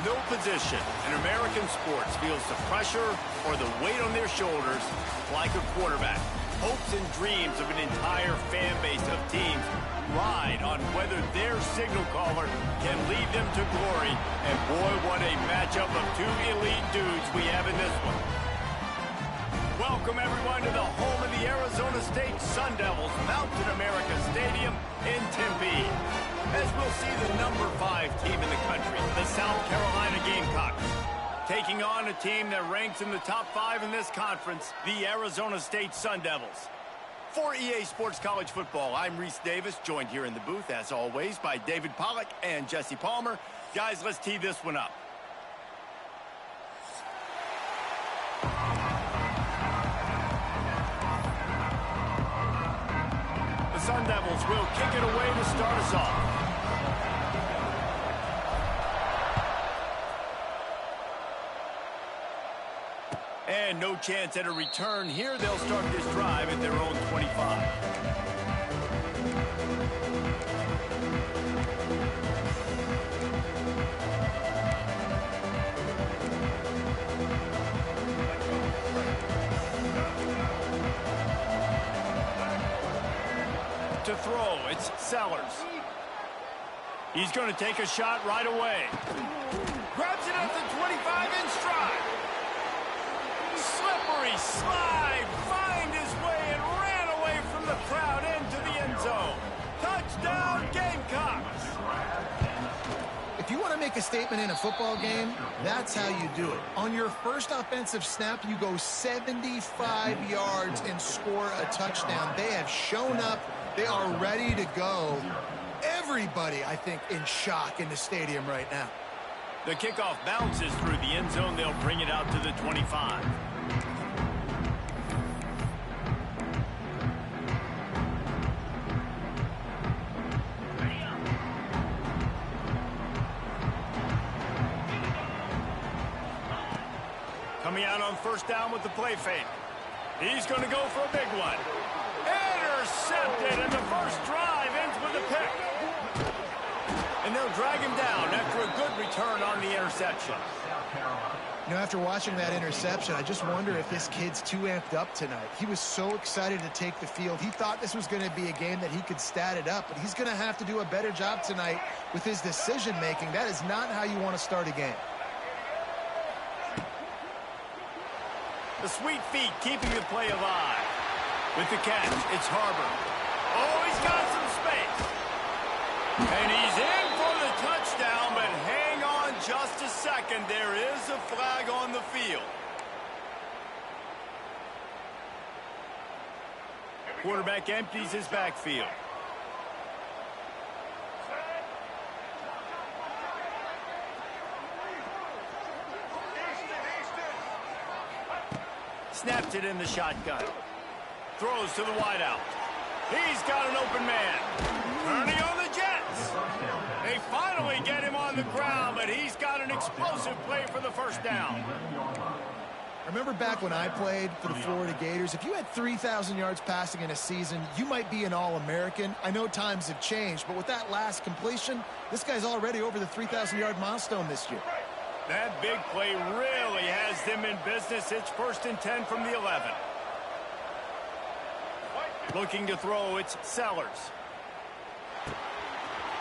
No position in American sports feels the pressure or the weight on their shoulders like a quarterback. Hopes and dreams of an entire fan base of teams ride on whether their signal caller can lead them to glory. And boy, what a matchup of two elite dudes we have in this one. Welcome, everyone, to the home of the Arizona State Sun Devils, Mountain America Stadium in Tempe. As we'll see the number 5 team in the country, the South Carolina Gamecocks, taking on a team that ranks in the top 5 in this conference, the Arizona State Sun Devils. For EA Sports College Football, I'm Reese Davis, joined here in the booth, as always, by David Pollack and Jesse Palmer. Guys, let's tee this one up. The Sun Devils will kick it away to start us off. And no chance at a return here. They'll start this drive at their own 25. To throw, it's Sellers. He's going to take a shot right away. Grabs it at the 25 in stride. Slippery slide, find his way and ran away from the crowd into the end zone. Touchdown, Gamecocks! If you want to make a statement in a football game, that's how you do it. On your first offensive snap, you go 75 yards and score a touchdown. They have shown up. They are ready to go. Everybody, I think, in shock in the stadium right now. The kickoff bounces through the end zone. They'll bring it out to the 25. Coming out on first down with the play fake. He's going to go for a big one. Intercepted, and the first drive ends with a pick. And they'll drag him down after a good return on the interception. You know, after watching that interception, I just wonder if this kid's too amped up tonight. He was so excited to take the field. He thought this was going to be a game that he could stat it up, but he's going to have to do a better job tonight with his decision-making. That is not how you want to start a game. The sweet feet keeping the play alive. With the catch, it's Harbor. Oh, he's got some space. And he's in for the touchdown, but hang on just a second. There is a flag on the field. Quarterback empties his backfield. Snaps it in the shotgun. Throws to the wideout. He's got an open man. Turning on the Jets. They finally get him on the ground, but he's got an explosive play for the first down. I remember back when I played for the Florida Gators, if you had 3,000 yards passing in a season, you might be an All-American. I know times have changed, but with that last completion, this guy's already over the 3,000-yard milestone this year. That big play really has them in business. It's 1st and 10 from the 11. Looking to throw, it's Sellers.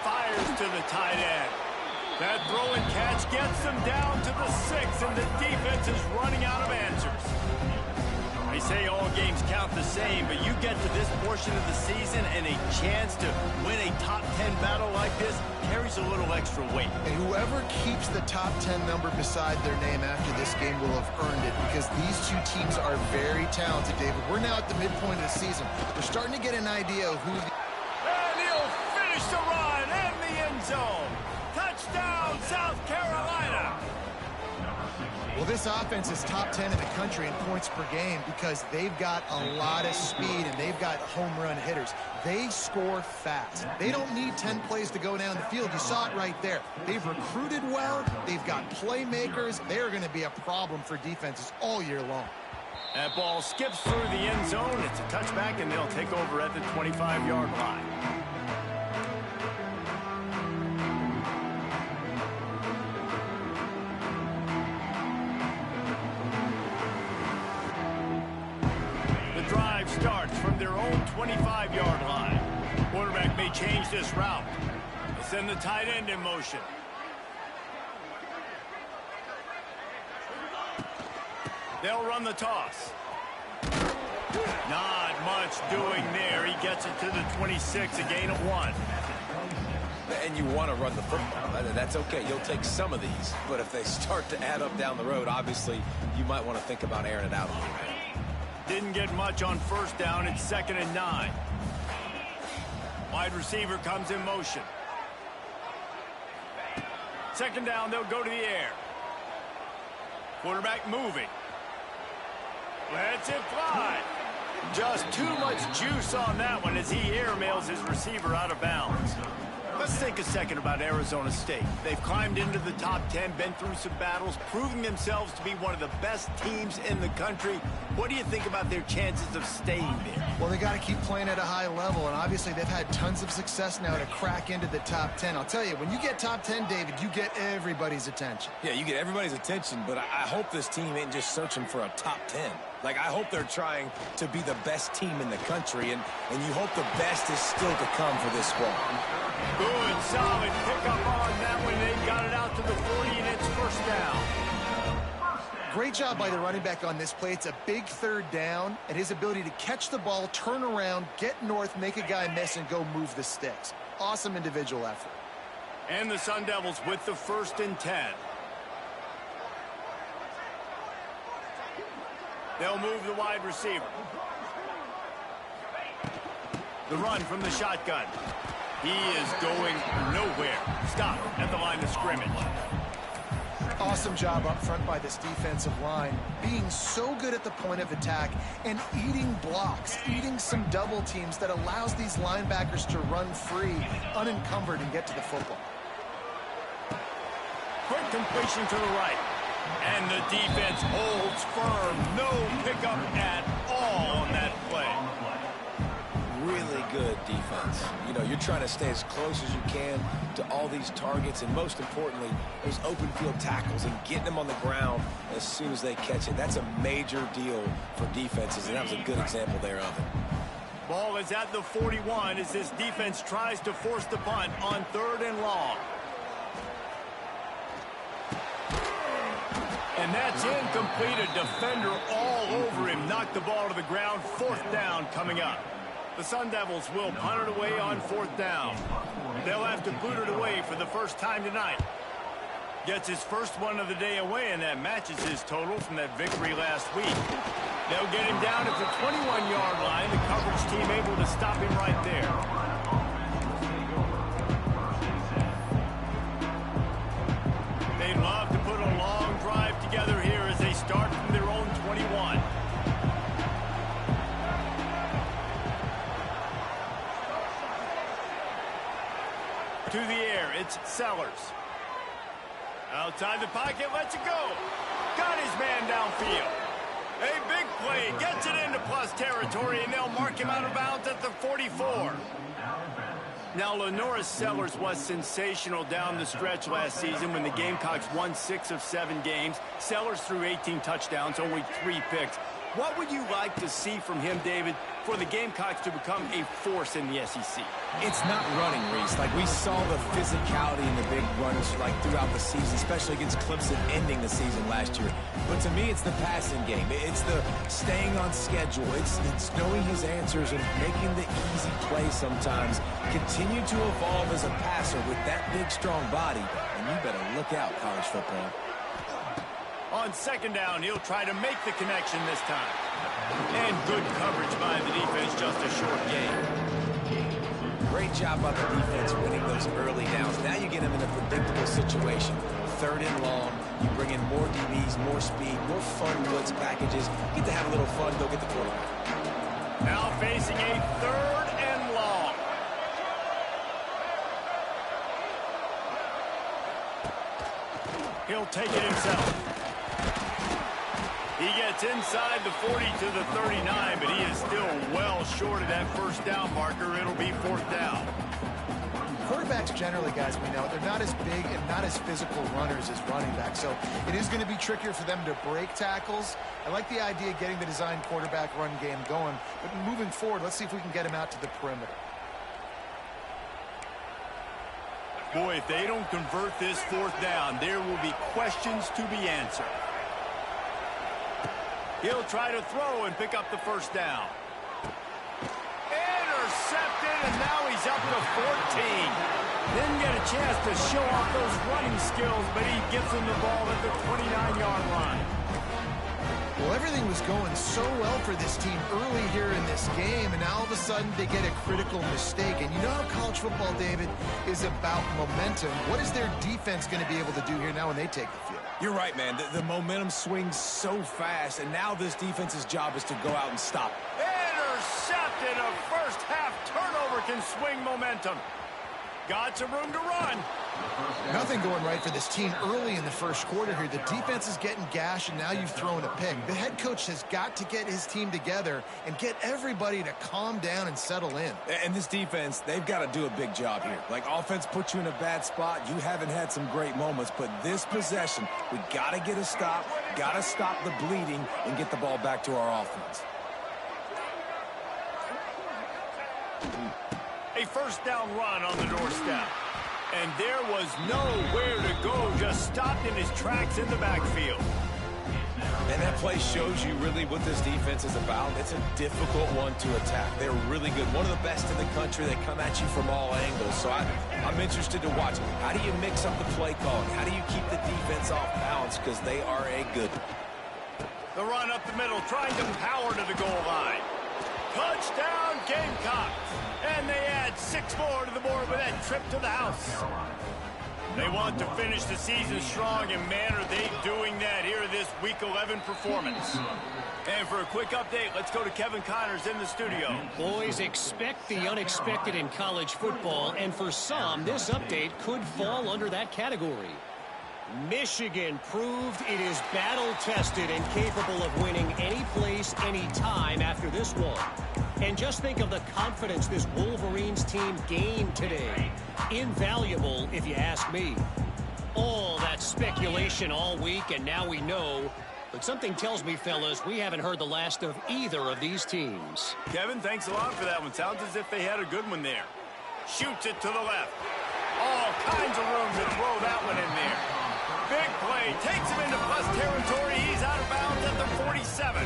Fires to the tight end. That throw and catch gets them down to the 6, and the defense is running out of answers. They say all games count the same, but you get to this portion of the season and a chance to win a top 10 battle like this carries a little extra weight. And whoever keeps the top 10 number beside their name after this game will have earned it, because these two teams are very talented, David. We're now at the midpoint of the season. We're starting to get an idea of who... And he'll finish the run in the end zone. Touchdown, South Carolina. Well, this offense is top 10 in the country in points per game because they've got a lot of speed and they've got home run hitters. They score fast. They don't need 10 plays to go down the field. You saw it right there. They've recruited well. They've got playmakers. They're going to be a problem for defenses all year long. That ball skips through the end zone. It's a touchback, and they'll take over at the 25-yard line. 25-yard line. Quarterback may change this route. They send the tight end in motion. They'll run the toss. Not much doing there. He gets it to the 26, a gain of 1. And you want to run the football. That's okay. You'll take some of these. But if they start to add up down the road, obviously, you might want to think about airing it out a little bit. Didn't get much on first down. It's 2nd and 9. Wide receiver comes in motion. 2nd down, they'll go to the air. Quarterback moving. Lets it fly. Just too much juice on that one as he airmails his receiver out of bounds. Let's think a second about Arizona State. They've climbed into the top 10, been through some battles, proving themselves to be one of the best teams in the country. What do you think about their chances of staying there? Well, they got to keep playing at a high level, and obviously they've had tons of success now to crack into the top 10. I'll tell you, when you get top 10, David, you get everybody's attention. Yeah, you get everybody's attention, but I hope this team ain't just searching for a top 10. Like, I hope they're trying to be the best team in the country, and you hope the best is still to come for this squad. Good, solid pickup on that one. They got it out to the 40, and it's 1st down. Great job by the running back on this play. It's a big 3rd down, and his ability to catch the ball, turn around, get north, make a guy miss, and go move the sticks. Awesome individual effort. And the Sun Devils with the 1st and 10. They'll move the wide receiver. The run from the shotgun. He is going nowhere. Stop at the line of scrimmage. Awesome job up front by this defensive line, being so good at the point of attack and eating blocks, eating some double teams that allows these linebackers to run free, unencumbered, and get to the football. Quick completion to the right. And the defense holds firm. No pickup at all on that play. Really good defense. You know, you're trying to stay as close as you can to all these targets, and most importantly, those open field tackles and getting them on the ground as soon as they catch it. That's a major deal for defenses, and that was a good example there of it. Ball is at the 41 as this defense tries to force the punt on 3rd and long. And that's incomplete. A defender all over him. Knocked the ball to the ground. 4th down coming up. The Sun Devils will punt it away on 4th down. They'll have to boot it away for the first time tonight. Gets his first one of the day away, and that matches his total from that victory last week. They'll get him down at the 21-yard line. The coverage team able to stop him right there. They'd love to put a long drive together here as they start from their own 21. To the air, it's Sellers. Outside the pocket, lets it go. Got his man downfield. A big play, gets it into plus territory, and they'll mark him out of bounds at the 44. Now, Lenoris Sellers was sensational down the stretch last season when the Gamecocks won 6 of 7 games. Sellers threw 18 touchdowns, only 3 picks. What would you like to see from him, David, for the Gamecocks to become a force in the SEC? It's not running, Reese. Like, we saw the physicality in the big runs like throughout the season, especially against Clemson ending the season last year. But to me, it's the passing game. It's the staying on schedule. It's knowing his answers and making the easy play sometimes. Continue to evolve as a passer with that big, strong body. And you better look out, college football. On 2nd down, he'll try to make the connection this time. And good coverage by the defense, just a short gain. Great job by the defense winning those early downs. Now you get them in a predictable situation. 3rd and long, you bring in more DBs, more speed, more fun blitz packages. Get to have a little fun, go get the quarterback. Now facing a 3rd and long. He'll take it himself. He gets inside the 40 to the 39, but he is still well short of that 1st down marker. It'll be 4th down. quarterbacks generally, guys, we know, they're not as big and not as physical runners as running backs. So it is going to be trickier for them to break tackles. I like the idea of getting the design quarterback run game going. But moving forward, let's see if we can get him out to the perimeter. Boy, if they don't convert this fourth down, there will be questions to be answered. He'll try to throw and pick up the first down. Intercepted, and now he's up to 14. Didn't get a chance to show off those running skills, but he gets him the ball at the 29-yard line. Well, everything was going so well for this team early here in this game, and now all of a sudden they get a critical mistake. And you know how college football, David, is about momentum. What is their defense going to be able to do here now when they take the field? You're right, man. The momentum swings so fast, and now this defense's job is to go out and stop it. Intercepted. A first-half turnover can swing momentum. Got some room to run. Nothing going right for this team early in the first quarter here. The defense is getting gashed, and now you've thrown a pick. The head coach has got to get his team together and get everybody to calm down and settle in. And this defense, they've got to do a big job here. Like, offense puts you in a bad spot. You haven't had some great moments, but this possession, we got to get a stop, got to stop the bleeding, and get the ball back to our offense. A first down run on the doorstep. And there was nowhere to go, just stopped in his tracks in the backfield. And that play shows you really what this defense is about. It's a difficult one to attack. They're really good. One of the best in the country. They come at you from all angles. So I'm interested to watch. How do you mix up the play calling? How do you keep the defense off balance? Because they are a good. The run up the middle, trying to power to the goal line. Touchdown, Gamecocks. And they add 6 more to the board with that trip to the house. They want to finish the season strong, and man, are they doing that here in this Week 11 performance. And for a quick update, let's go to Kevin Connors in the studio. Boys, expect the unexpected in college football, and for some, this update could fall under that category. Michigan proved it is battle-tested and capable of winning any place, any time after this one. And just think of the confidence this Wolverines team gained today. Invaluable, if you ask me. All that speculation all week, and now we know. But something tells me, fellas, we haven't heard the last of either of these teams. Kevin, thanks a lot for that one. Sounds as if they had a good one there. Shoots it to the left. All kinds of room to throw that one in there. Big play, takes him into plus territory. He's out of bounds at the 47.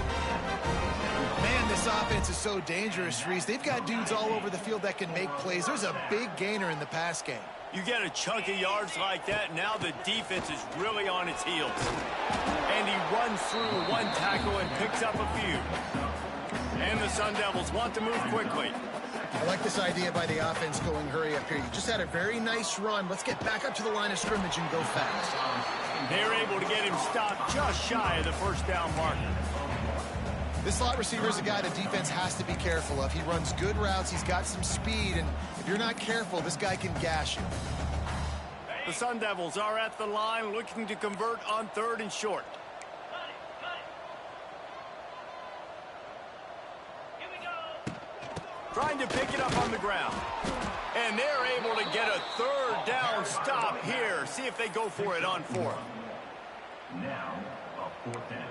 Man, this offense is so dangerous, Reese. They've got dudes all over the field that can make plays. There's a big gainer in the pass game. You get a chunk of yards like that, now the defense is really on its heels. And he runs through one tackle and picks up a few. And the Sun Devils want to move quickly. I like this idea by the offense going hurry up here. You just had a very nice run. Let's get back up to the line of scrimmage and go fast. They're able to get him stopped just shy of the first down marker. This slot receiver is a guy the defense has to be careful of. He runs good routes. He's got some speed, and if you're not careful, this guy can gash you. The Sun Devils are at the line looking to convert on 3rd and short. Trying to pick it up on the ground. And they're able to get a 3rd down stop here. See if they go for it on 4th. Now, a 4th down.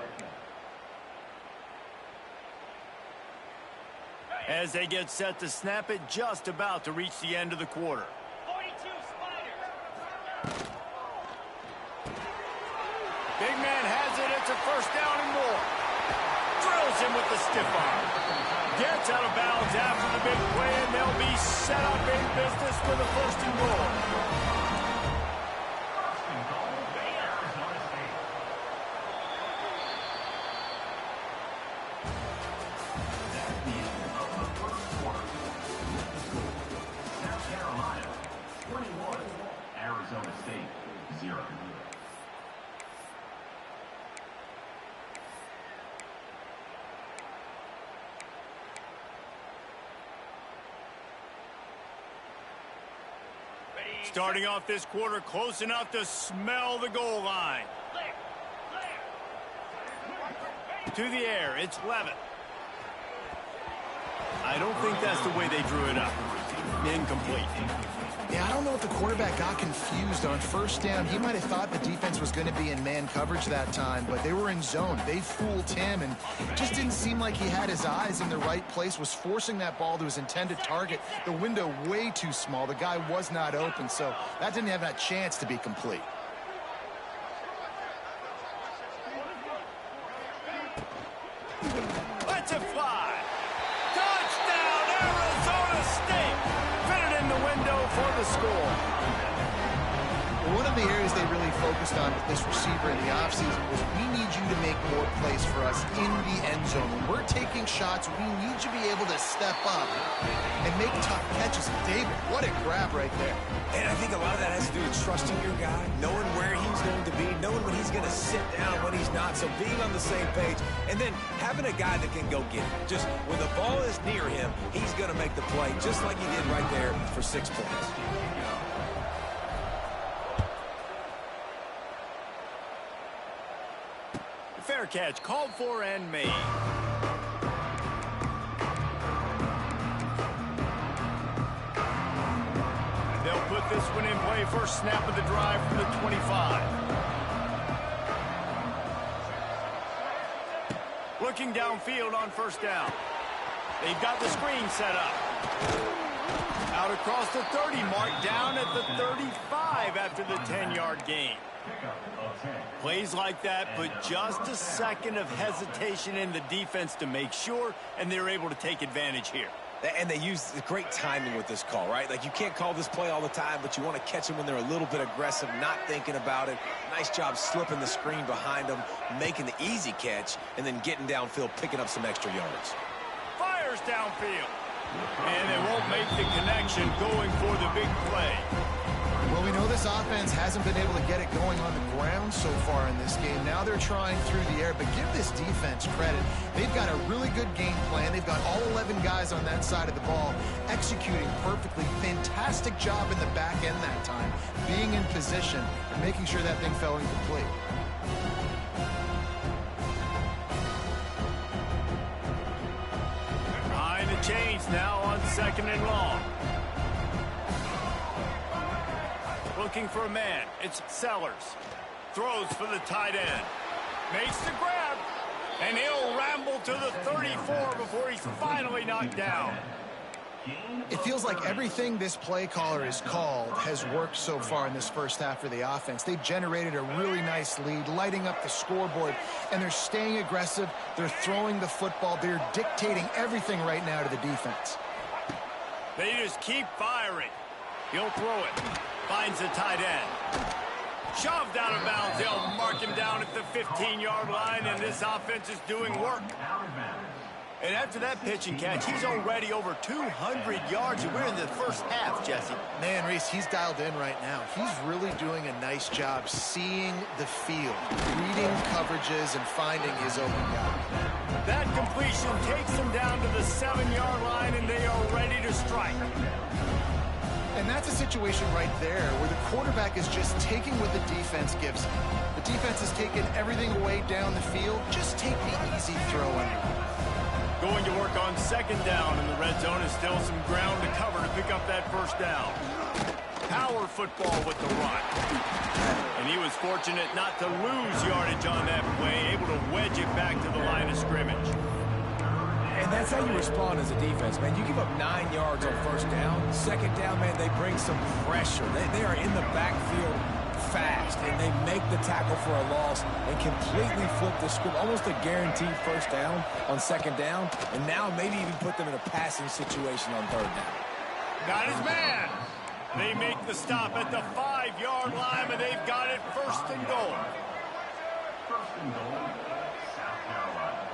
As they get set to snap it, just about to reach the end of the quarter. 42 Spiders. Big man has it. It's a 1st down and more. Drills him with the stiff arm. Gets out of bounds after the big play, and they'll be set up in business for the 1st and goal. Arizona State, 0. Starting off this quarter close enough to smell the goal line. To the air, it's Levitt. I don't think that's the way they drew it up. Incomplete. Yeah, I don't know if the quarterback got confused on first down. He might have thought the defense was going to be in man coverage that time, but they were in zone. They fooled him, and just didn't seem like he had his eyes in the right place, was forcing that ball to his intended target. The window way too small. The guy was not open, so that didn't have that chance to be complete. Let's it fly. Touchdown, Arizona State. Fit it in the window for the score. One of the areas they really focused on with this receiver in the offseason was we need you to make more plays for us in the end zone. When we're taking shots, we need you to be able to step up and make tough catches. David, what a grab right there. And I think a lot of that has to do with trusting your guy, knowing where he's going to be, knowing when he's going to sit down, when he's not. So being on the same page, and then having a guy that can go get it. Just when the ball is near him, he's going to make the play, just like he did right there for 6 points. Fair catch, called for and made. They'll put this one in play. First snap of the drive from the 25. Looking downfield on first down. They've got the screen set up. Out across the 30 mark, down at the 35 after the 10-yard gain. Plays like that put just a second of hesitation in the defense to make sure, and they're able to take advantage here. And they use great timing with this call, right? Like, you can't call this play all the time, but you want to catch them when they're a little bit aggressive, not thinking about it. Nice job slipping the screen behind them, making the easy catch, and then getting downfield, picking up some extra yards. Fires downfield. And they won't make the connection going for the big play. Well, we know this offense hasn't been able to get it going on the ground so far in this game. Now they're trying through the air, but give this defense credit. They've got a really good game plan. They've got all 11 guys on that side of the ball executing perfectly. Fantastic job in the back end that time, being in position and making sure that thing fell incomplete. Behind the chains now on second and long. Looking for a man. It's Sellers. Throws for the tight end. Makes the grab. And he'll ramble to the 34 before he's finally knocked down. It feels like everything this play caller has called has worked so far in this first half for the offense. They've generated a really nice lead, lighting up the scoreboard, and they're staying aggressive. They're throwing the football. They're dictating everything right now to the defense. They just keep firing. He'll throw it. Finds the tight end. Shoved out of bounds. They'll mark him down at the 15-yard line, and this offense is doing work. And after that pitch and catch, he's already over 200 yards, and we're in the first half, Jesse. Man, Reese, he's dialed in right now. He's really doing a nice job seeing the field, reading coverages, and finding his open guy. That completion takes him down to the 7-yard line, and they are ready to strike. And that's a situation right there where the quarterback is just taking what the defense gives him. The defense is taking everything away down the field. Just take the easy throw under. Going to work on second down, and the red zone is still some ground to cover to pick up that first down. Power football with the run. And he was fortunate not to lose yardage on that play, able to wedge it back to the line of scrimmage. And that's how you respond as a defense, man. You give up 9 yards on first down. Second down, man, they bring some pressure. They are in the backfield fast, and they make the tackle for a loss and completely flip the script. Almost a guaranteed first down on second down, and now maybe even put them in a passing situation on third down. Got his man. They make the stop at the 5-yard line, and they've got it first and goal. First and goal, South Carolina.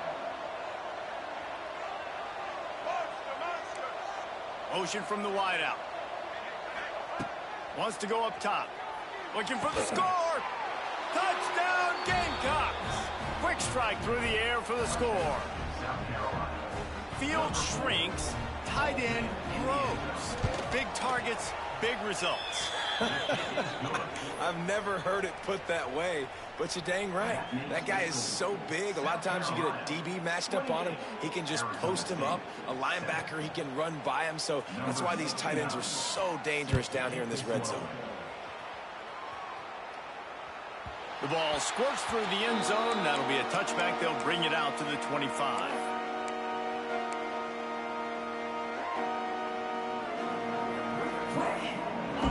Motion from the wideout. Wants to go up top. Looking for the score. Touchdown, Gamecocks. Quick strike through the air for the score. Field shrinks. Tight end grows. Big targets, big results. I've never heard it put that way, but you're dang right. That guy is so big. A lot of times you get a DB matched up on him. He can just post him up. A linebacker, he can run by him. So that's why these tight ends are so dangerous down here in this red zone. The ball squirts through the end zone. That'll be a touchback. They'll bring it out to the 25.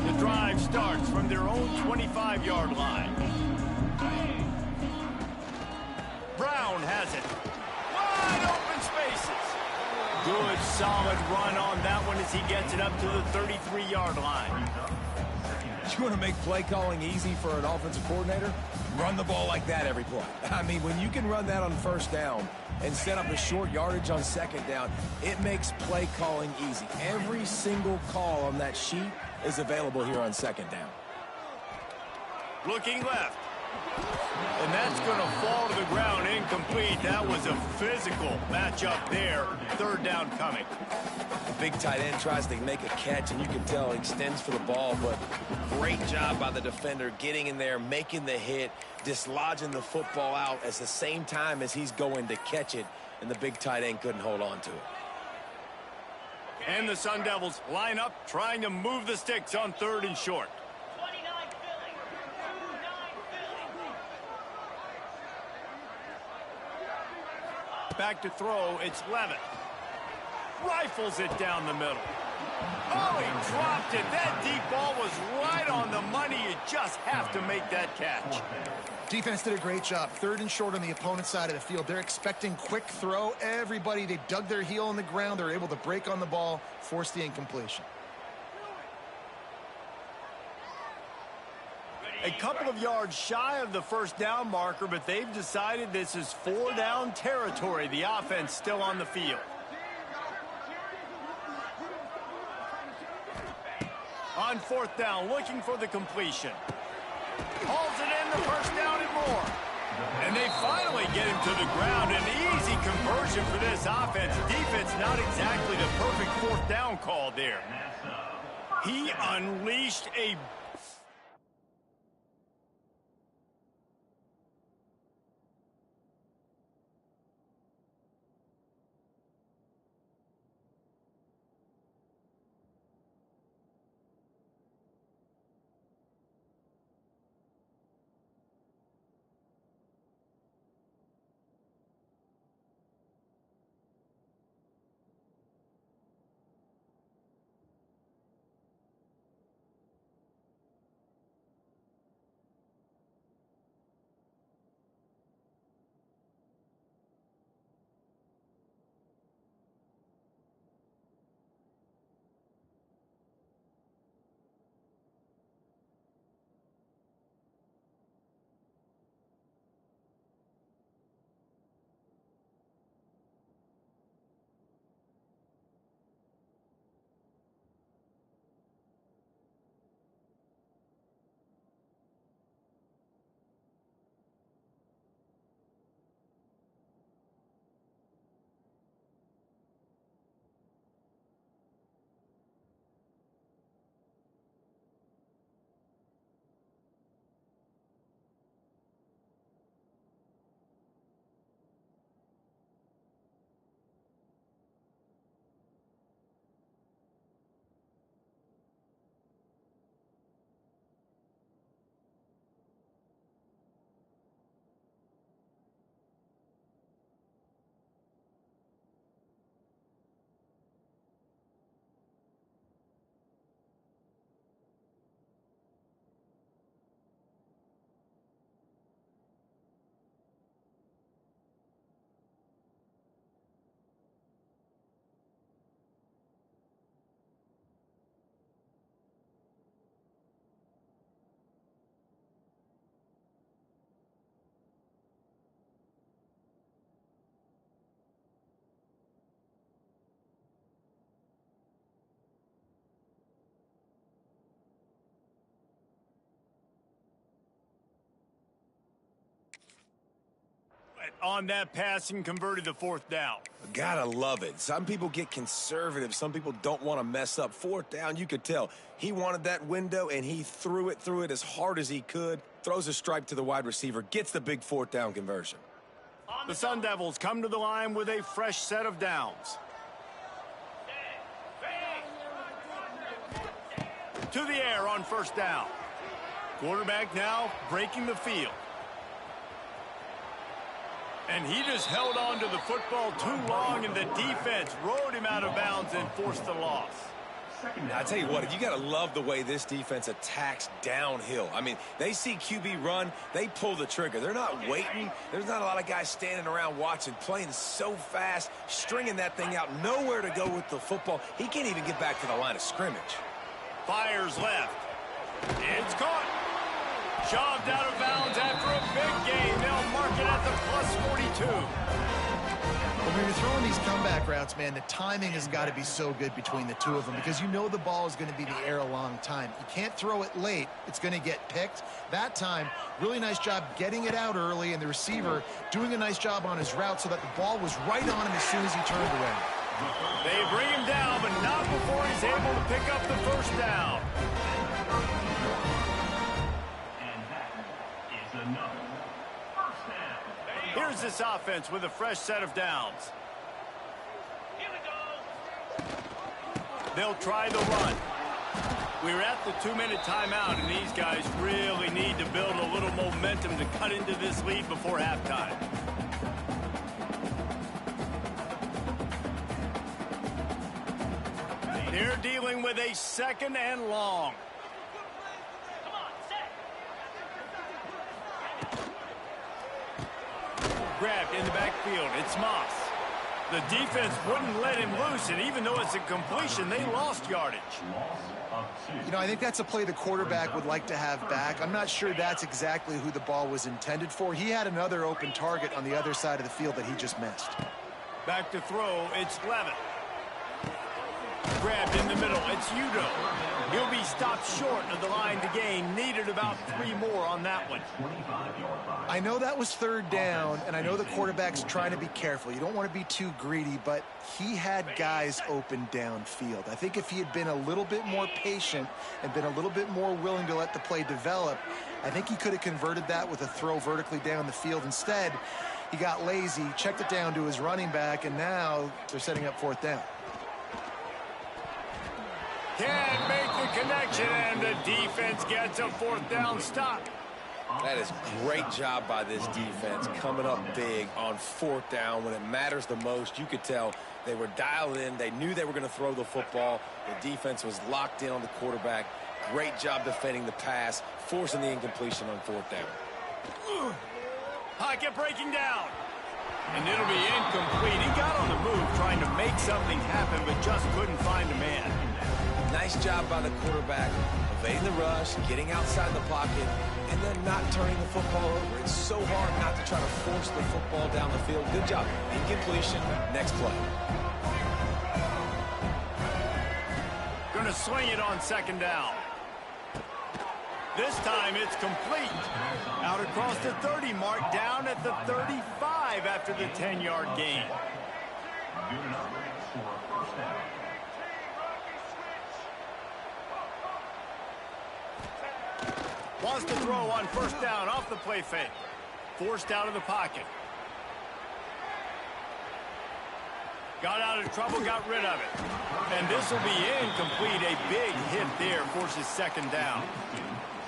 The drive starts from their own 25-yard line. Brown has it. Wide open spaces. Good, solid run on that one as he gets it up to the 33-yard line. You want to make play calling easy for an offensive coordinator? Run the ball like that every play. I mean, when you can run that on first down and set up a short yardage on second down, it makes play calling easy. Every single call on that sheet is available here on second down. Looking left. And that's going to fall to the ground incomplete. That was a physical matchup there. Third down coming. The big tight end tries to make a catch, and you can tell he extends for the ball, but great job by the defender getting in there, making the hit, dislodging the football out at the same time as he's going to catch it, and the big tight end couldn't hold on to it. And the Sun Devils line up, trying to move the sticks on third and short. 29 Philly. 29 Philly. Back to throw, it's Levitt. Rifles it down the middle. Oh, he dropped it. That deep ball was right on the money. You just have to make that catch. Defense did a great job. Third and short on the opponent's side of the field. They're expecting quick throw. Everybody, they dug their heel in the ground. They're able to break on the ball, force the incompletion. A couple of yards shy of the first down marker, but they've decided this is 4-down territory. The offense still on the field. On fourth down, looking for the completion. Hauls it in, the first down and more. And they finally get him to the ground. An easy conversion for this offense. Defense, not exactly the perfect fourth down call there. He unleashed a on that pass and converted the fourth down. Gotta love it. Some people get conservative. Some people don't want to mess up. Fourth down, you could tell. He wanted that window, and he threw it as hard as he could. Throws a stripe to the wide receiver. Gets the big fourth down conversion. The Sun Devils come to the line with a fresh set of downs. To the air on first down. Quarterback now breaking the field. And he just held on to the football too long, and the defense rode him out of bounds and forced the loss. Now, I tell you what, you got to love the way this defense attacks downhill. I mean, they see QB run, they pull the trigger. They're not waiting. There's not a lot of guys standing around watching, playing so fast, stringing that thing out, nowhere to go with the football. He can't even get back to the line of scrimmage. Fires left. It's caught. Shoved out of bounds after a big gain. They'll mark it at the +42. When you're throwing these comeback routes, man, the timing has got to be so good between the two of them because you know the ball is going to be in the air a long time. You can't throw it late. It's going to get picked. That time, really nice job getting it out early, and the receiver doing a nice job on his route so that the ball was right on him as soon as he turned away. They bring him down, but not before he's able to pick up the first down. And that is another first down. Here's this offense with a fresh set of downs. Here we go. They'll try the run. We're at the 2-minute timeout, and these guys really need to build a little momentum to cut into this lead before halftime. They're dealing with a 2nd and long. Come on, set. Grabbed in the backfield. It's Moss. The defense wouldn't let him loose, and even though it's a completion, they lost yardage. Loss of 2. You know, I think that's a play the quarterback would like to have back. I'm not sure that's exactly who the ball was intended for. He had another open target on the other side of the field that he just missed. Back to throw. It's Levitt. Grabbed in the middle. It's Udo. He'll be stopped short of the line to gain. Needed about 3 more on that one. 25-yard line. I know that was 3rd down, and I know the quarterback's trying to be careful. You don't want to be too greedy, but he had guys open downfield. I think if he had been a little bit more patient and been a little bit more willing to let the play develop, I think he could have converted that with a throw vertically down the field. Instead, he got lazy, checked it down to his running back, and now they're setting up 4th down. Can't make the connection, and the defense gets a 4th down stop. That is great job by this defense, coming up big on 4th down when it matters the most. You could tell they were dialed in. They knew they were going to throw the football. The defense was locked in on the quarterback. Great job defending the pass, forcing the incompletion on 4th down. Pocket breaking down. And it'll be incomplete. He got on the move trying to make something happen, but just couldn't find a man. Nice job by the quarterback, evading the rush, getting outside the pocket, and then not turning the football over. It's so hard not to try to force the football down the field. Good job. Incompletion. Next play. Going to swing it on 2nd down. This time it's complete. Out across the 30 mark, down at the 35 after the 10-yard gain. Good enough for a first down. Wants to throw on 1st down off the play fake. Forced out of the pocket. Got out of trouble, got rid of it. And this will be incomplete. A big hit there forces 2nd down.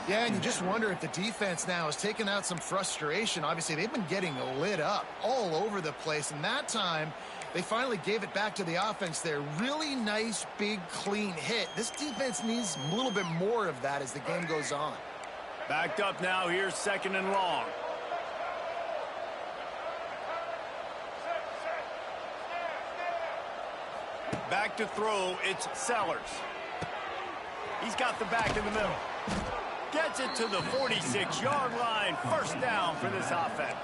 Yeah, and you just wonder if the defense now is taking out some frustration. Obviously, they've been getting lit up all over the place, and that time they finally gave it back to the offense there. Really nice, big, clean hit. This defense needs a little bit more of that as the game goes on. Backed up now. Here's 2nd and long. Back to throw. It's Sellers. He's got the back in the middle. Gets it to the 46-yard line. 1st down for this offense.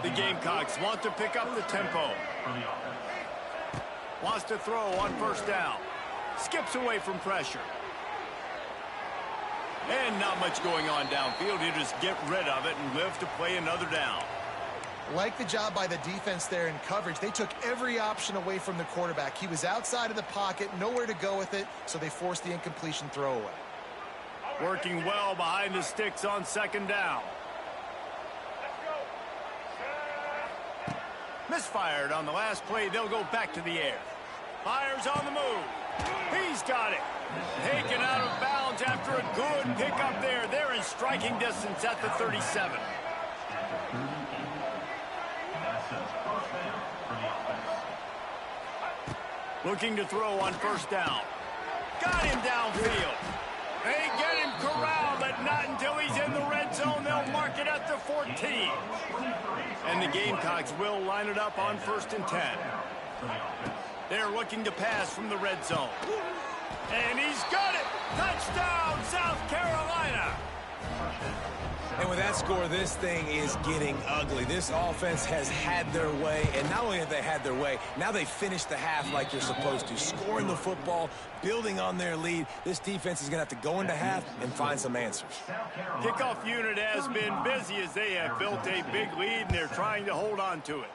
The Gamecocks want to pick up the tempo. Wants to throw on 1st down. Skips away from pressure. And not much going on downfield. You just get rid of it and live to play another down. Like the job by the defense there in coverage. They took every option away from the quarterback. He was outside of the pocket, nowhere to go with it, so they forced the incompletion throwaway. Working well behind the sticks on second down. Misfired on the last play. They'll go back to the air. Fires on the move. He's got it. Taken out of bounds after a good pickup there. They're in striking distance at the 37. Looking to throw on first down. Got him downfield. They get him corralled, but not until he's in the red zone. They'll mark it at the 14. And the Gamecocks will line it up on 1st and 10. They're looking to pass from the red zone. And he's got it! Touchdown, South Carolina! And with that score, this thing is getting ugly. This offense has had their way, and not only have they had their way, now they finished the half like you're supposed to, scoring the football, building on their lead. This defense is going to have to go into half and find some answers. Kickoff unit has been busy as they have built a big lead, and they're trying to hold on to it.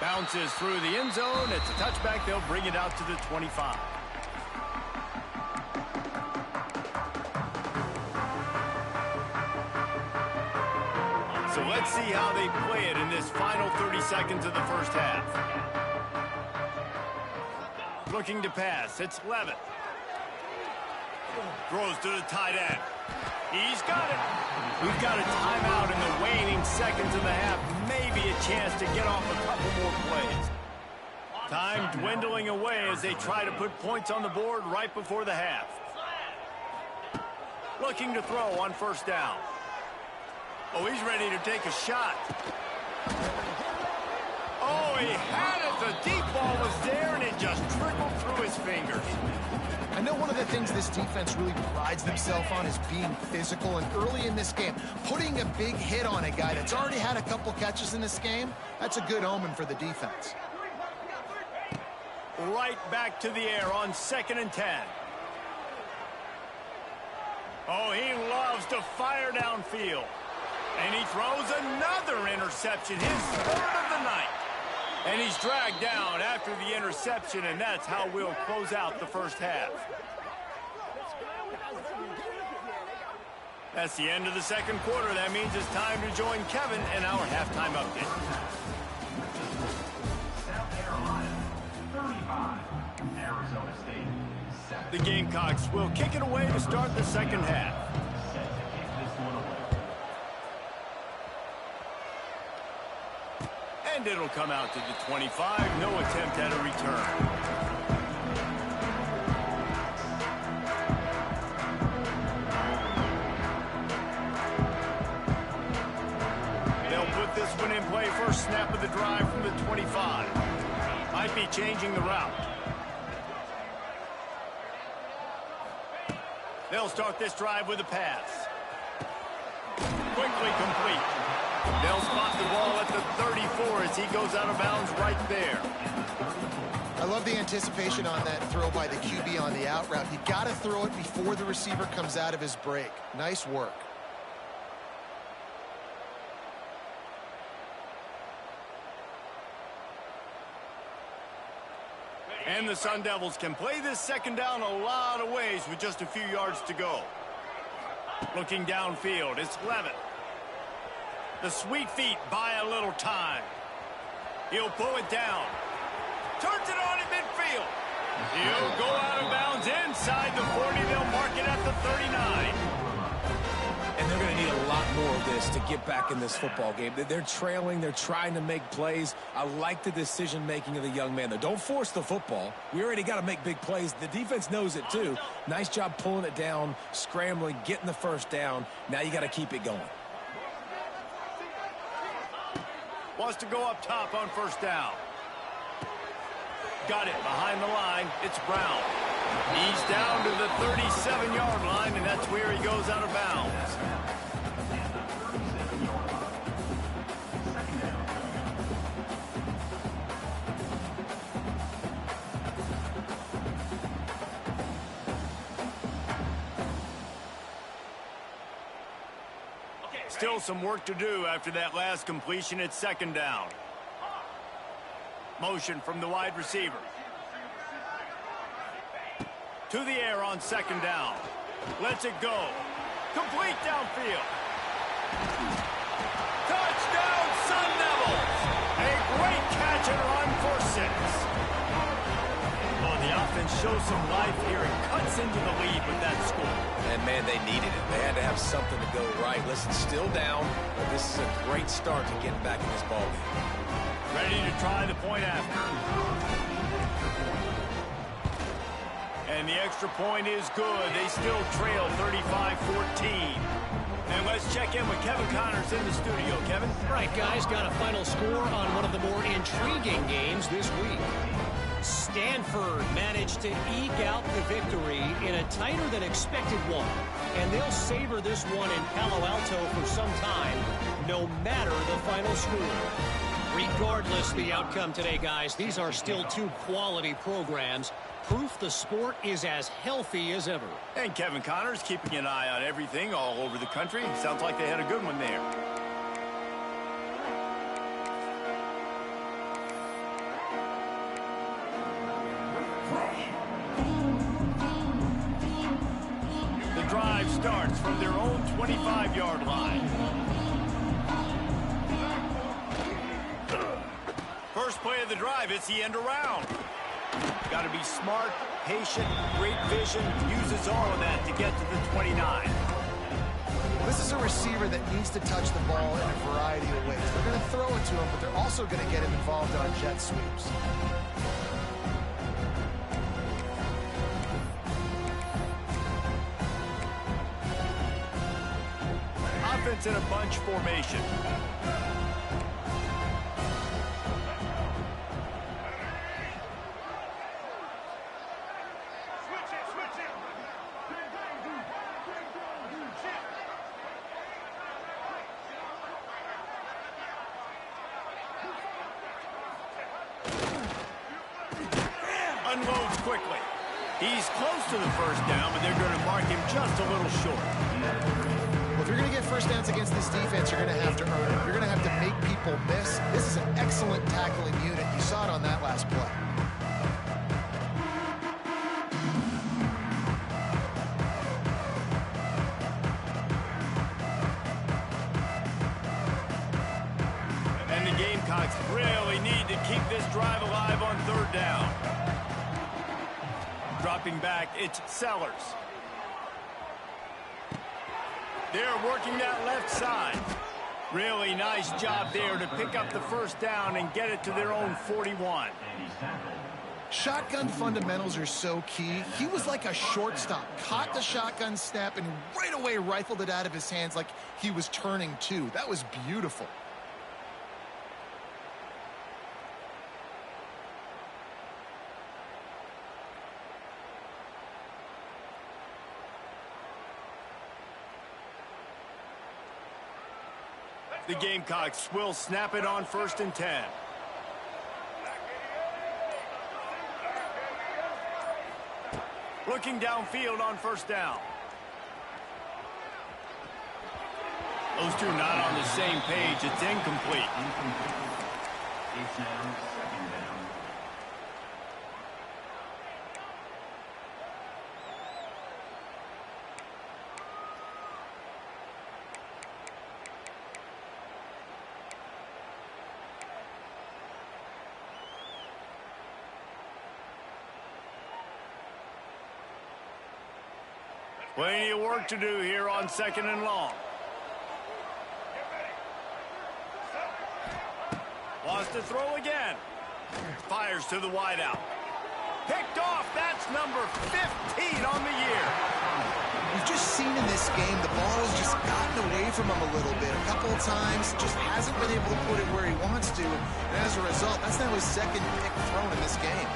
Bounces through the end zone. It's a touchback. They'll bring it out to the 25. So let's see how they play it in this final 30 seconds of the first half. Looking to pass. It's Levitt. Throws to the tight end. He's got it. We've got a timeout in the waning seconds of the half. Maybe a chance to get off a couple more plays. Time dwindling away as they try to put points on the board right before the half. Looking to throw on first down. Oh, he's ready to take a shot. Oh, he had it. The deep ball was there, and it just trickled through his fingers. I know one of the things this defense really prides themselves on is being physical, and early in this game, putting a big hit on a guy that's already had a couple catches in this game, that's a good omen for the defense. Right back to the air on 2nd and 10. Oh, he loves to fire downfield. And he throws another interception, his 3rd of the night. And he's dragged down after the interception, and that's how we'll close out the first half. That's the end of the second quarter. That means it's time to join Kevin in our halftime update. South Carolina, 35. Arizona State, 7. The Gamecocks will kick it away to start the second half. Set to kick this one away. And it'll come out to the 25. No attempt at a return. They'll put this one in play. First snap of the drive from the 25. Might be changing the route. They'll start this drive with a pass. Quickly complete. They'll spot the ball at the 34 as he goes out of bounds right there. I love the anticipation on that throw by the QB on the out route. You got to throw it before the receiver comes out of his break. Nice work. And the Sun Devils can play this second down a lot of ways with just a few yards to go. Looking downfield, it's Levitt. The sweet feet buy a little time. He'll pull it down. Turns it on in midfield. He'll go out of bounds inside the 40. They'll mark it at the 39. And they're going to need a lot more of this to get back in this football game. They're trailing. They're trying to make plays. I like the decision-making of the young man, though. Don't force the football. We already got to make big plays. The defense knows it, too. Nice job pulling it down, scrambling, getting the first down. Now you got to keep it going. Wants to go up top on first down. Got it behind the line. It's Brown. He's down to the 37-yard line, and that's where he goes out of bounds. Still some work to do after that last completion at second down. Motion from the wide receiver. To the air on second down. Lets it go. Complete downfield. Touchdown, Sun Devils! A great catch and run for 6. Well, the offense shows some life here and cuts into the lead with that score. And, man, they needed it. They had to have something to go right. Listen, still down, but this is a great start to getting back in this ballgame. Ready to try the point after. And the extra point is good. They still trail 35-14. And let's check in with Kevin Connors in the studio. Kevin? Right, guys, got a final score on one of the more intriguing games this week. Stanford managed to eke out the victory in a tighter than expected one. And they'll savor this one in Palo Alto for some time, no matter the final score. Regardless the outcome today, guys, these are still two quality programs. Proof the sport is as healthy as ever. And Kevin Connors keeping an eye on everything all over the country. Sounds like they had a good one there. The drive starts from their own 25-yard line. First play of the drive, it's the end around. Got to be smart, patient, great vision, uses all of that to get to the 29. Well, this is a receiver that needs to touch the ball in a variety of ways. They're going to throw it to him, but they're also going to get him involved on jet sweeps. Offense in a bunch formation. Unloads quickly. He's close to the first down, but they're going to mark him just a little short. Well, if you're going to get first downs against this defense, you're going to have to earn it. You're going to have to make people miss. This is an excellent tackling unit. You saw it on that last play. And the Gamecocks really need to keep this drive alive on third down. Dropping back, it's Sellers. They're working that left side. Really nice job there to pick up the first down and get it to their own 41. Shotgun fundamentals are so key. He was like a shortstop. Caught the shotgun snap and right away rifled it out of his hands like he was turning two. That was beautiful. The Gamecocks will snap it on 1st and 10. Looking downfield on first down. Those two not on the same page. It's incomplete. It's now second down. Plenty of work to do here on 2nd and long. Wants to throw again. Fires to the wideout. Picked off. That's number 15 on the year. We've just seen in this game the ball has just gotten away from him a little bit. A couple of times, just hasn't been able to put it where he wants to. And as a result, that's now his second pick thrown in this game.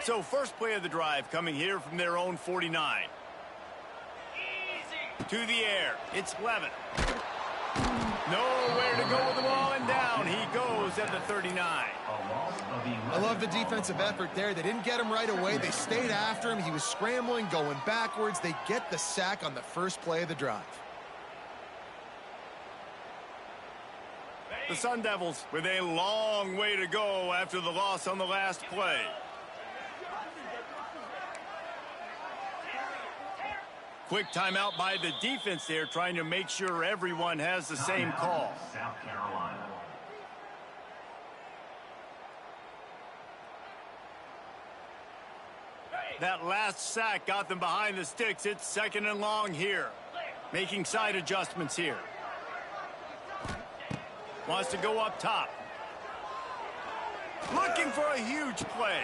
So first play of the drive coming here from their own 49. Easy. To the air. It's Levin. Nowhere to go with the ball, and down he goes at the 39. I love the defensive effort there. They didn't get him right away. They stayed after him. He was scrambling, going backwards. They get the sack on the first play of the drive. The Sun Devils with a long way to go after the loss on the last play. Quick timeout by the defense there, trying to make sure everyone has the same call. South Carolina. That last sack got them behind the sticks. It's second and long here. Making side adjustments here. Wants to go up top. Looking for a huge play.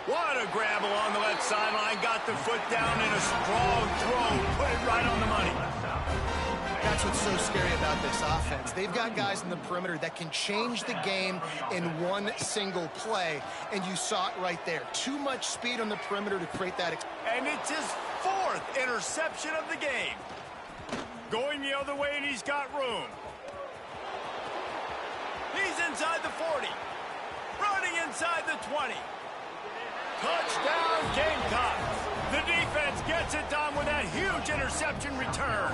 What a grab along the left sideline. Got the foot down in a strong throw. Put it right on the money. That's what's so scary about this offense. They've got guys in the perimeter that can change the game in one single play, and you saw it right there. Too much speed on the perimeter to create that. And it's his fourth interception of the game. Going the other way, and he's got room. He's inside the 40. Running inside the 20. Touchdown, Gamecocks. The defense gets it done with that huge interception return.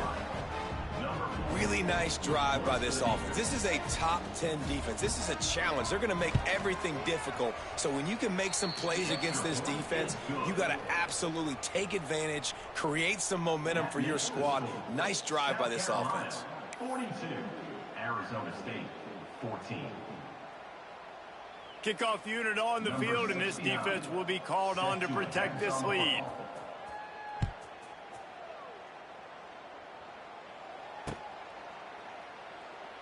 Really nice drive by this offense. This is a top 10 defense. This is a challenge. They're going to make everything difficult. So when you can make some plays against this defense, you got to absolutely take advantage, create some momentum for your squad. Nice drive by this offense. 42, Arizona State, 14. Kickoff unit on the field, and this defense will be called on to protect this lead.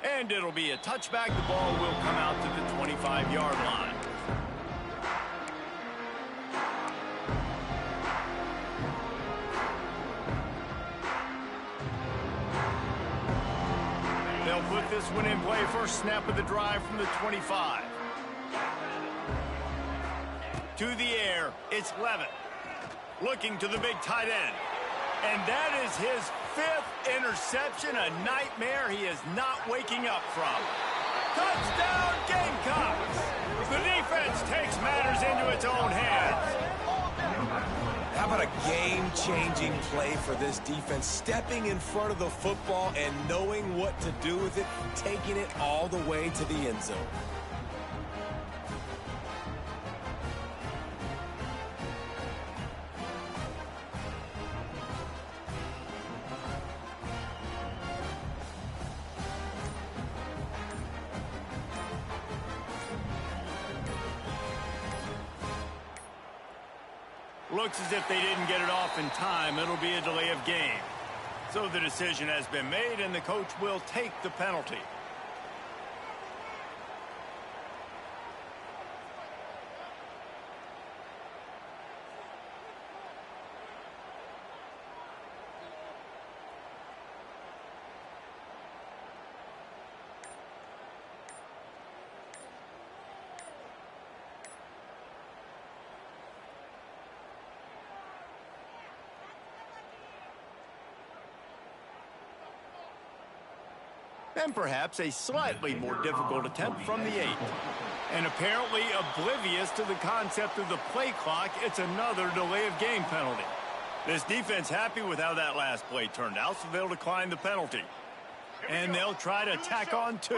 And it'll be a touchback. The ball will come out to the 25-yard line. They'll put this one in play. First snap of the drive from the 25. To the air, it's Levin. Looking to the big tight end. And that is his fifth interception, a nightmare he is not waking up from. Touchdown, Gamecocks! The defense takes matters into its own hands. How about a game-changing play for this defense? Stepping in front of the football and knowing what to do with it, taking it all the way to the end zone. Looks as if they didn't get it off in time. It'll be a delay of game. So the decision has been made, and the coach will take the penalty. And perhaps a slightly more difficult attempt from the 8. And apparently oblivious to the concept of the play clock, it's another delay of game penalty. This defense happy with how that last play turned out, so they'll decline the penalty. And they'll try to tack on 2.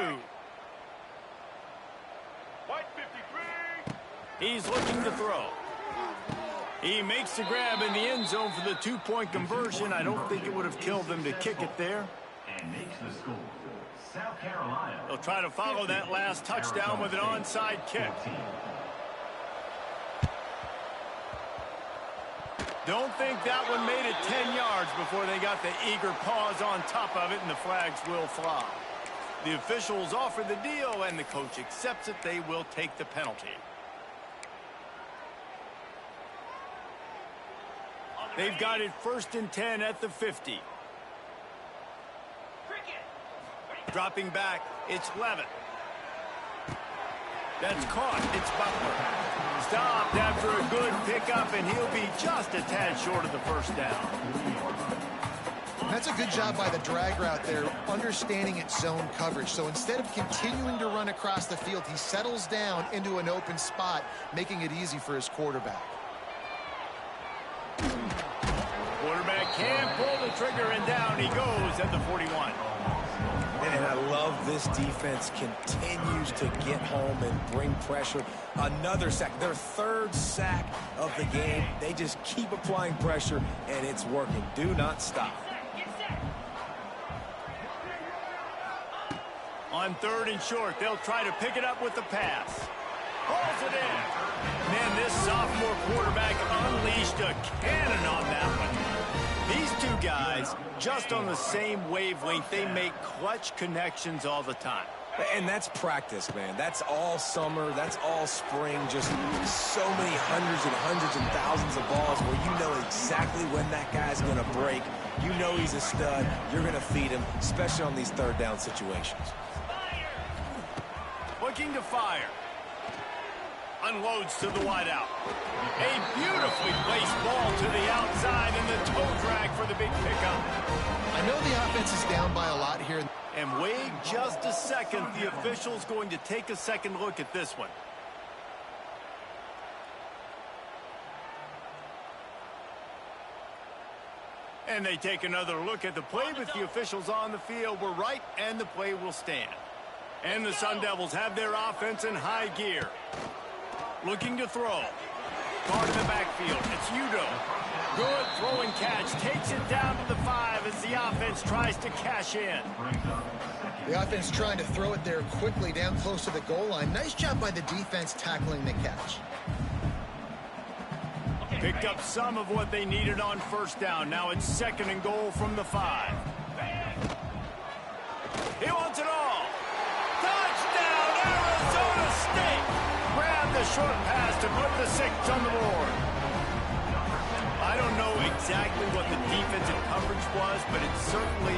White 53. He's looking to throw. He makes the grab in the end zone for the 2-point conversion. I don't think it would have killed them to kick it there. And makes the score. South Carolina. They'll try to follow that last touchdown with an onside kick. 14. Don't think that one made it 10 yards before they got the eager paws on top of it, and the flags will fly. The officials offer the deal, and the coach accepts it. They will take the penalty. They've got it 1st and 10 at the 50. Dropping back, it's Levin. That's caught. It's Butler. stopped after a good pickup, and he'll be just a tad short of the first down. That's a good job by the drag route there, understanding its zone coverage. So instead of continuing to run across the field, he settles down into an open spot, making it easy for his quarterback. Quarterback can't pull the trigger, and down he goes at the 41. And I love this defense continues to get home and bring pressure. Another sack, their third sack of the game. They just keep applying pressure, and it's working. Do not stop. On 3rd and short, they'll try to pick it up with the pass. Hauls it in. Man, this sophomore quarterback unleashed a cannon on that one. These two guys, just on the same wavelength, they make clutch connections all the time. And that's practice, man. That's all summer. That's all spring. Just so many hundreds and thousands of balls where you know exactly when that guy's going to break. You know he's a stud. You're going to feed him, especially on these 3rd down situations. Looking to fire. Unloads to the wideout. A beautifully placed ball to the outside, and the toe drag for the big pickup. I know the offense is down by a lot here. And wait just a second. The official's going to take a second look at this one. And they take another look at the play, but the officials on the field were right, and the play will stand. And the Sun Devils have their offense in high gear. Looking to throw. Guard in the backfield. It's Udo. Good throwing catch. Takes it down to the 5 as the offense tries to cash in. The offense trying to throw it there quickly down close to the goal line. Nice job by the defense tackling the catch. Picked up some of what they needed on 1st down. Now it's 2nd and goal from the 5. He wants it all. Touchdown, Arizona State! Grab the short pass to put the 6 on the board. I don't know exactly what the defensive coverage was, but it certainly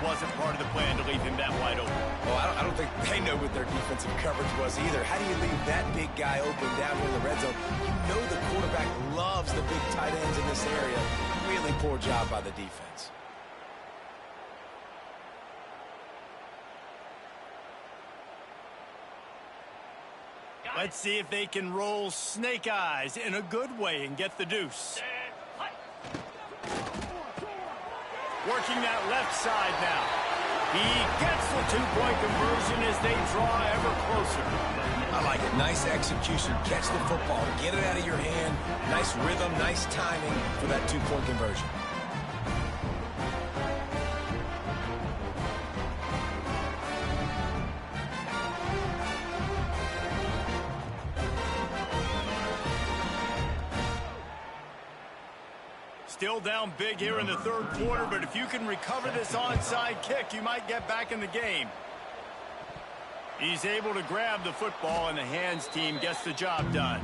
wasn't part of the plan to leave him that wide open. Well, I don't think they know what their defensive coverage was either. How do you leave that big guy open down here in the red zone? You know the quarterback loves the big tight ends in this area. Really poor job by the defense. Let's see if they can roll snake eyes in a good way and get the deuce. Working that left side now. He gets the 2-point conversion as they draw ever closer. I like it. Nice execution. Catch the football. Get it out of your hand. Nice rhythm, nice timing for that 2-point conversion. Still down big here in the 3rd quarter, but if you can recover this onside kick, you might get back in the game. He's able to grab the football, and the hands team gets the job done.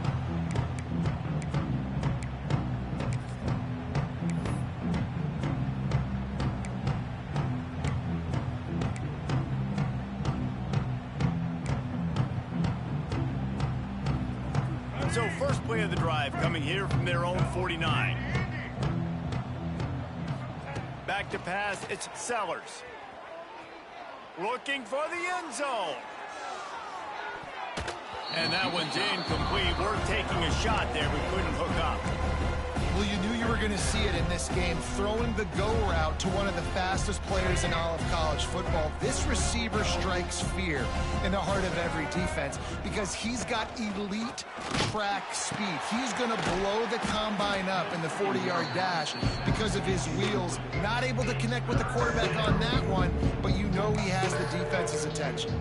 So first play of the drive coming here from their own 49. Back to pass, it's Sellers. Looking for the end zone. And that one's incomplete. We're taking a shot there. We couldn't hook up. Well, you knew you were going to see it in this game, throwing the go route to one of the fastest players in all of college football. This receiver strikes fear in the heart of every defense because he's got elite track speed. He's going to blow the combine up in the 40-yard dash because of his wheels. Not able to connect with the quarterback on that one, but you know he has the defense's attention.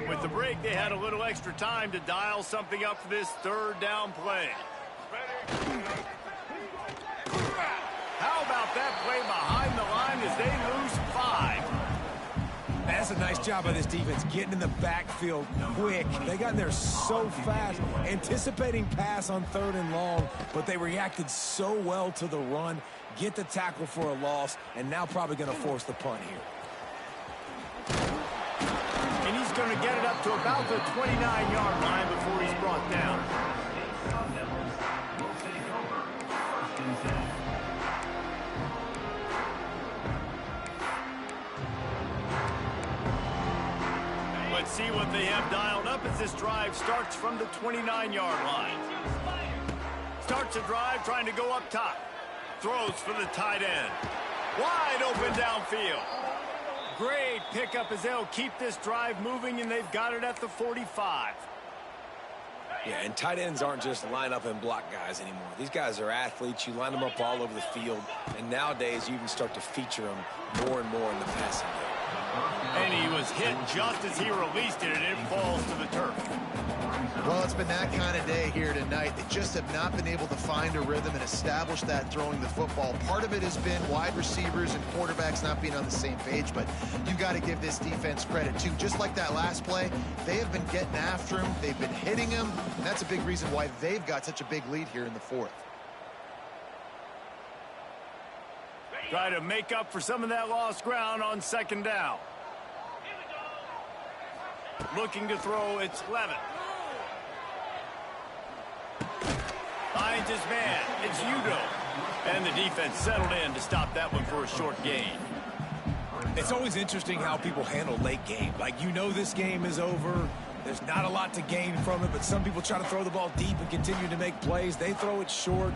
With the break, they had a little extra time to dial something up for this 3rd down play. How about that play behind the line? That's a nice job by this defense, getting in the backfield quick. They got in there so fast, anticipating pass on 3rd and long, but they reacted so well to the run, get the tackle for a loss, and now probably going to force the punt here. And he's going to get it up to about the 29-yard line before he's brought down. Let's see what they have dialed up as this drive starts from the 29-yard line. Starts a drive trying to go up top. Throws for the tight end. Wide open downfield. Great pickup as they'll keep this drive moving, and they've got it at the 45. Yeah, and tight ends aren't just line up and block guys anymore. These guys are athletes. You line them up all over the field, and nowadays you even start to feature them more and more in the passing game. And he was hit just as he released it, and it falls to the turf. Well, it's been that kind of day here tonight. They just have not been able to find a rhythm and establish that throwing the football. Part of it has been wide receivers and quarterbacks not being on the same page, but you got to give this defense credit, too. Just like that last play, they have been getting after him. They've been hitting him. And that's a big reason why they've got such a big lead here in the 4th. Try to make up for some of that lost ground on 2nd down. Looking to throw, it's Levitt. Finds his man, it's Udo. And the defense settled in to stop that one for a short gain. It's always interesting how people handle late game. Like, you know this game is over. There's not a lot to gain from it, but some people try to throw the ball deep and continue to make plays. They throw it short.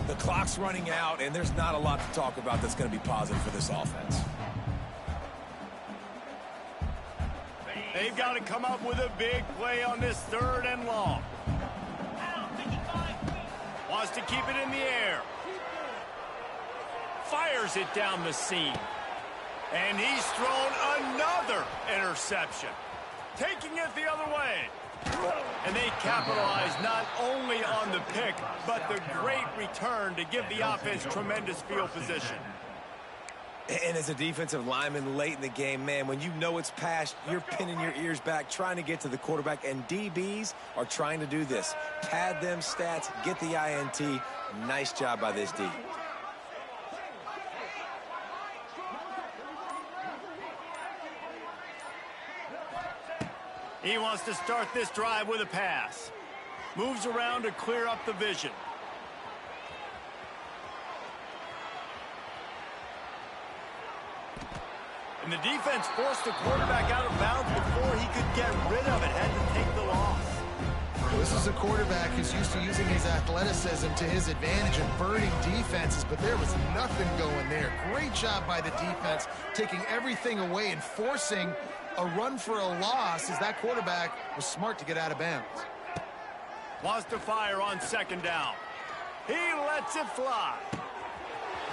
The clock's running out, and there's not a lot to talk about that's going to be positive for this offense. They've got to come up with a big play on this 3rd and long. Wants to keep it in the air. Fires it down the seam. And he's thrown another interception. Taking it the other way. And they capitalize not only on the pick, but the great return to give the offense tremendous field position. And as a defensive lineman late in the game, man, when you know it's past, you're pinning your ears back, trying to get to the quarterback, and DBs are trying to do this. Pad them stats, get the INT. Nice job by this D. He wants to start this drive with a pass. Moves around to clear up the vision. And the defense forced the quarterback out of bounds before he could get rid of it. Had to take the loss. This is a quarterback who's used to using his athleticism to his advantage and burning defenses, but there was nothing going there. Great job by the defense, taking everything away and forcing a run for a loss as that quarterback was smart to get out of bounds. Wants to fire on 2nd down. He lets it fly.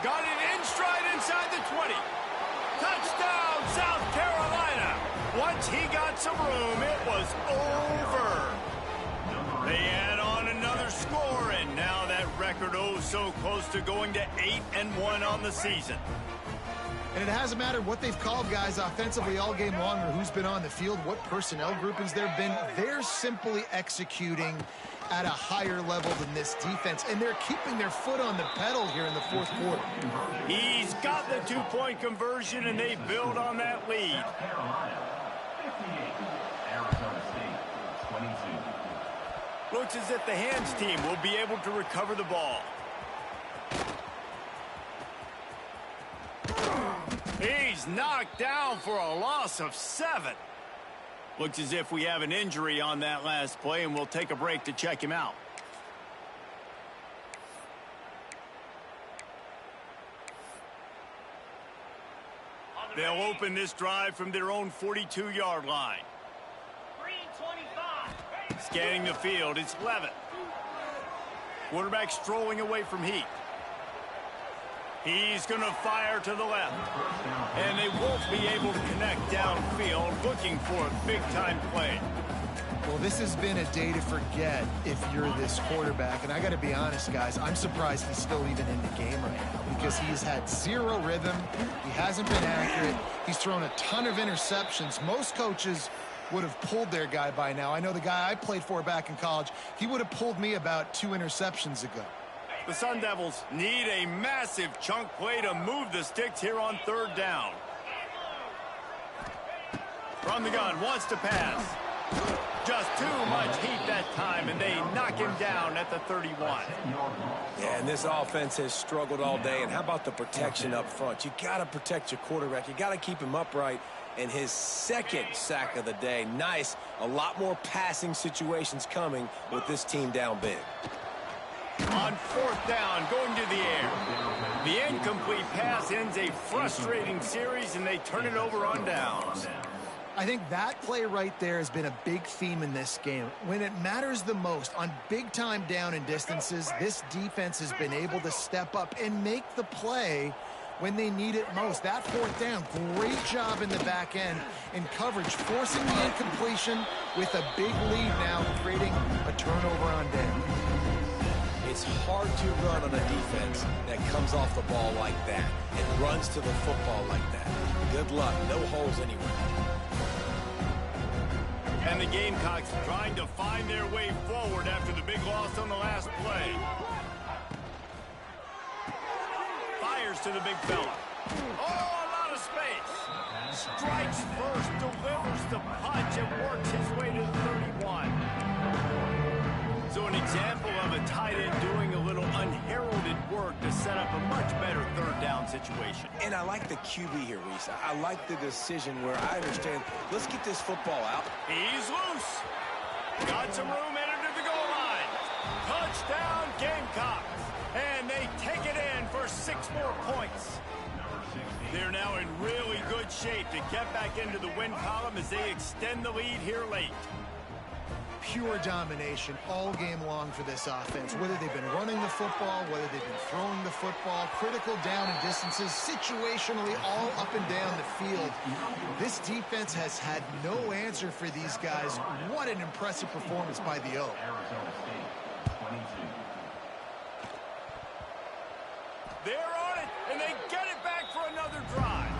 Got it in stride inside the 20. Touchdown, South Carolina. Once he got some room, it was over. They add on another score, and now that record so close to going to 8-1 on the season. And it hasn't mattered what they've called guys offensively all game long or who's been on the field, what personnel groupings there have been. They're simply executing at a higher level than this defense, and they're keeping their foot on the pedal here in the 4th quarter. He's got the 2-point conversion, and they build on that lead. Looks as if the hands team will be able to recover the ball. He's knocked down for a loss of 7. Looks as if we have an injury on that last play, and we'll take a break to check him out. They'll open this drive from their own 42-yard line. Scanning the field, it's Levitt. Quarterback strolling away from Heath. He's going to fire to the left. And they won't be able to connect downfield, looking for a big-time play. Well, this has been a day to forget if you're this quarterback. And I got to be honest, guys, I'm surprised he's still even in the game right now because he's had zero rhythm. He hasn't been accurate. He's thrown a ton of interceptions. Most coaches would have pulled their guy by now. I know the guy I played for back in college, he would have pulled me about 2 interceptions ago. The Sun Devils need a massive chunk play to move the sticks here on 3rd down. From the gun, wants to pass. Just too much heat that time, and they knock him down at the 31. Yeah, and this offense has struggled all day. And how about the protection up front? You got to protect your quarterback. You got to keep him upright. And his 2nd sack of the day, nice. A lot more passing situations coming with this team down big. On 4th down, going to the air. The incomplete pass ends a frustrating series, and they turn it over on downs. I think that play right there has been a big theme in this game. When it matters the most, on big-time down and distances, this defense has been able to step up and make the play when they need it most. That 4th down, great job in the back end in coverage, forcing the incompletion with a big lead now, creating a turnover on down. It's hard to run on a defense that comes off the ball like that and runs to the football like that. Good luck. No holes anywhere. And the Gamecocks trying to find their way forward after the big loss on the last play. Fires to the big fella. Oh, a lot of space. Strikes first, delivers the punch, and works his way to the 31. So an example of a tight end doing a little unheralded work to set up a much better 3rd down situation. And I like the QB here, Reese. I like the decision where I understand, let's get this football out. He's loose. Got some room, entered to the goal line. Touchdown, Gamecocks. And they take it in for 6 more points. They're now in really good shape to get back into the win column as they extend the lead here late. Pure domination all game long for this offense. Whether they've been running the football, whether they've been throwing the football, critical down and distances, situationally all up and down the field. This defense has had no answer for these guys. What an impressive performance by the O. They're on it, and they get it back for another drive.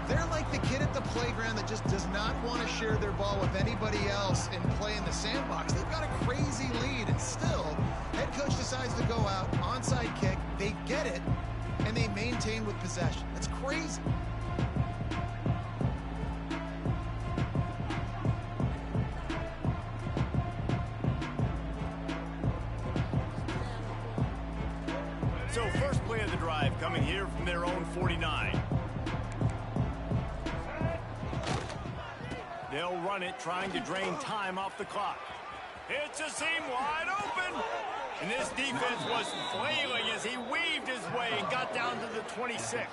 They're like the kid at the playground that just does not want to share their ball with anybody else and play in the sandbox. They've got a crazy lead, and still, head coach decides to go out, onside kick, they get it, and they maintain with possession. That's crazy. So first play of the drive coming here from their own 49. They'll run it, trying to drain time off the clock. It's a seam wide open. And this defense was flailing as he weaved his way and got down to the 26.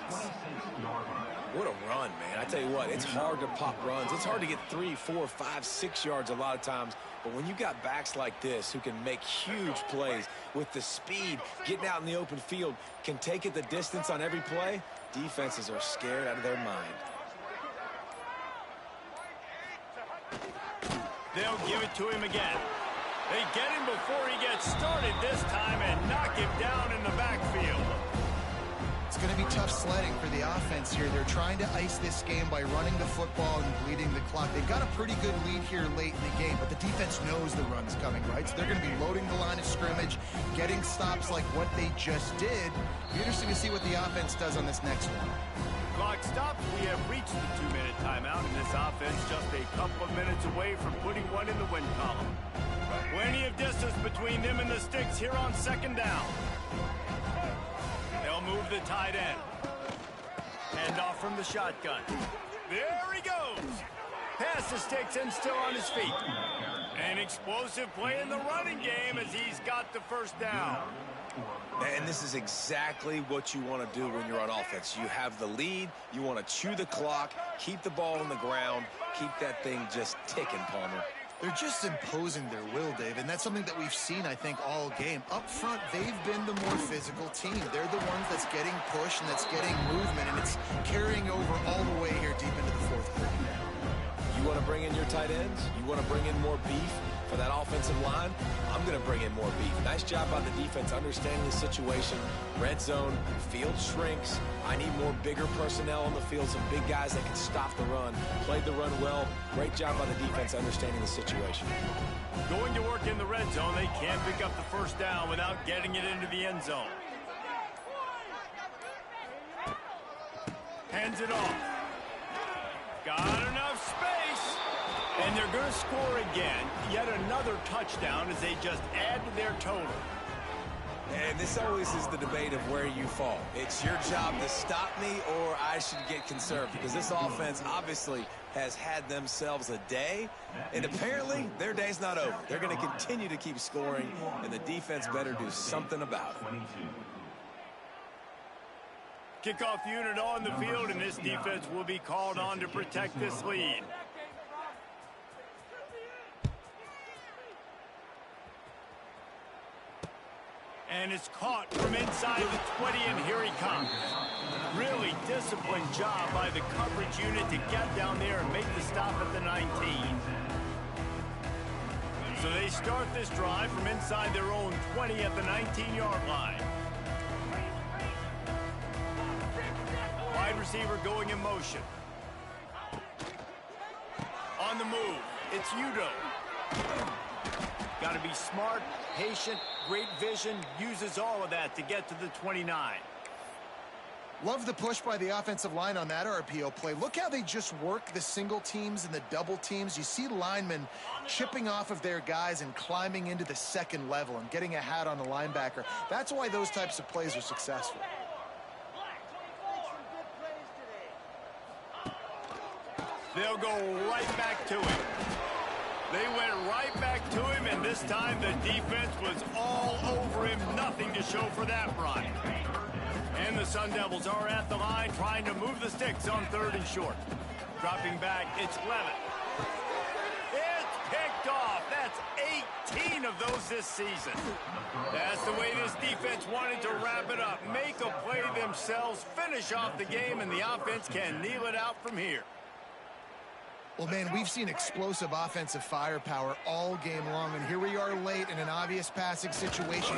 What a run, man. I tell you what, it's hard to pop runs. It's hard to get 3, 4, 5, 6 yards a lot of times. But when you got backs like this who can make huge plays with the speed, getting out in the open field, can take it the distance on every play, defenses are scared out of their mind. They'll give it to him again. They get him before he gets started this time and knock him down in the backfield. It's going to be tough sledding for the offense here. They're trying to ice this game by running the football and bleeding the clock. They've got a pretty good lead here late in the game, but the defense knows the run's coming, right? So they're going to be loading the line of scrimmage, getting stops like what they just did. Be interesting to see what the offense does on this next one. Clock stops. We have reached the 2-minute timeout, and this offense just a couple of minutes away from putting one in the win column. Plenty of distance between them and the sticks here on 2nd down. They'll move the tight end. Hand off from the shotgun. There he goes. Past the sticks and still on his feet. An explosive play in the running game as he's got the 1st down. And this is exactly what you want to do when you're on offense. You have the lead. You want to chew the clock, keep the ball on the ground, keep that thing just ticking, Palmer. They're just imposing their will, Dave, and that's something that we've seen, I think, all game. Up front, they've been the more physical team. They're the ones that's getting pushed and that's getting movement, and it's carrying over all the way here deep into the fourth quarter. You want to bring in your tight ends? You want to bring in more beef for that offensive line? I'm going to bring in more beef. Nice job by the defense understanding the situation. Red zone, field shrinks. I need more bigger personnel on the field, some big guys that can stop the run. Played the run well. Great job by the defense understanding the situation. Going to work in the red zone, they can't pick up the first down without getting it into the end zone. Hands it off. Got enough space. And they're going to score again. Yet another touchdown as they just add to their total. And this always is the debate of where you fall. It's your job to stop me or I should get conserved, because this offense obviously has had themselves a day, and apparently their day's not over. They're going to continue to keep scoring, and the defense better do something about it. Kickoff unit on the field, and this defense will be called on to protect this lead. And it's caught from inside the 20, and here he comes. Really disciplined job by the coverage unit to get down there and make the stop at the 19. So they start this drive from inside their own 20 at the 19-yard line. Wide receiver going in motion. On the move, it's Udo. Got to be smart, patient, great vision, uses all of that to get to the 29. Love the push by the offensive line on that RPO play. Look how they just work the single teams and the double teams. You see linemen chipping off of their guys and climbing into the second level and getting a hat on the linebacker. That's why those types of plays are successful. They'll go right back to him. They went right back to him, and this time the defense was all over him. Nothing to show for that run. And the Sun Devils are at the line trying to move the sticks on 3rd and short. Dropping back, it's Levitt. It's picked off. That's 18 of those this season. That's the way this defense wanted to wrap it up. Make a play themselves, finish off the game, and the offense can kneel it out from here. Well, man, we've seen explosive offensive firepower all game long, and here we are late in an obvious passing situation.